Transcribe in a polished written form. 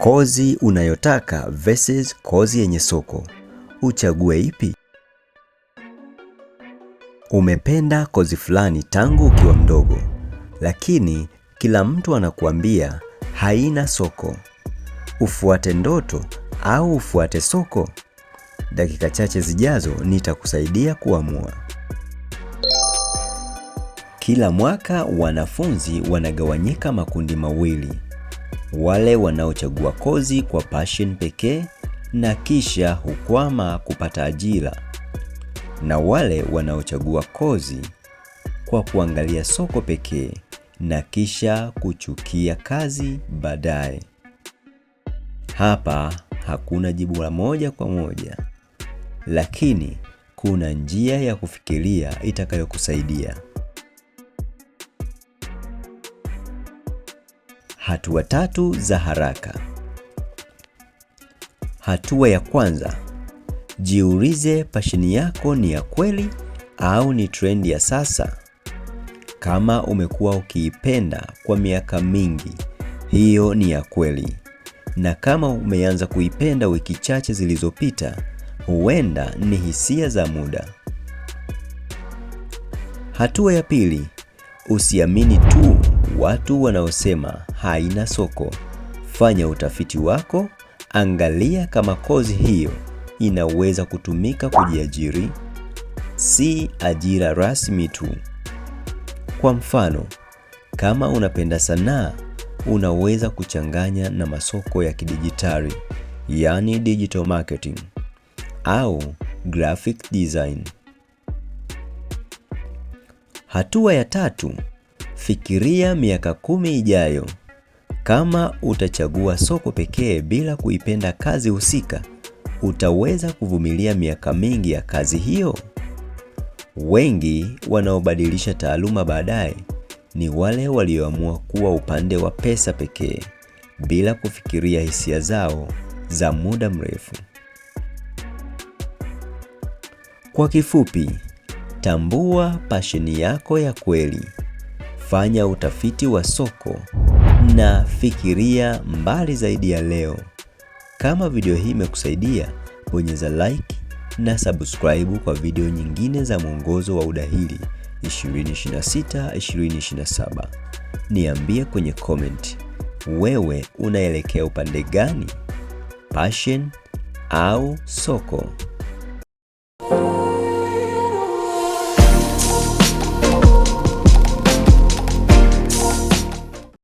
Kozi unayotaka versus kozi yenye soko. Uchague ipi? Umependa kozi fulani tangu ukiwa mdogo, lakini kila mtu anakuambia haina soko. Ufuate ndoto au ufuate soko? Dakika chache zijazo nitakusaidia kuamua. Kila mwaka wanafunzi wanagawanyika makundi mawili. Wale wanaochagua kozi kwa passion pekee na kisha hukwama kupata ajira, na wale wanaochagua kozi kwa kuangalia soko pekee na kisha kuchukia kazi baadaye. Hapa hakuna jibu la moja kwa moja, lakini kuna njia ya kufikiria itakayokusaidia. Hatua 3 za haraka. Hatua ya kwanza, jiulize passion yako ni ya kweli au ni trend ya sasa. Kama umekuwa ukiipenda kwa miaka mingi, hiyo ni ya kweli. Na kama umeanza kuipenda wiki chache zilizopita, huenda ni hisia za muda. Hatua ya pili, usiamini tu watu wanaosema haina soko. Fanya utafiti wako, angalia kama kozi hiyo inaweza kutumika kujiajiri, si ajira rasmi tu. Kwa mfano, kama unapenda sanaa, unaweza kuchanganya na masoko ya kidijitali, yani digital marketing au graphic design. Hatua ya 3, fikiria miaka 10 ijayo. Kama utachagua soko pekee bila kuipenda kazi husika, utaweza kuvumilia miaka mingi ya kazi hiyo? Wengi wanaobadilisha taaluma baadaye ni wale walioamua kuwa upande wa pesa pekee bila kufikiria hisia zao za muda mrefu. Kwa kifupi, tambua passion yako ya kweli. Fanya utafiti wa soko na fikiria mbali zaidi ya leo. Kama video hii imekusaidia, bonyeza like na subscribe kwa video nyingine za mwongozo wa udahili 2026-2027. Niambie kwenye comment, wewe unaelekea upande gani? Passion au soko?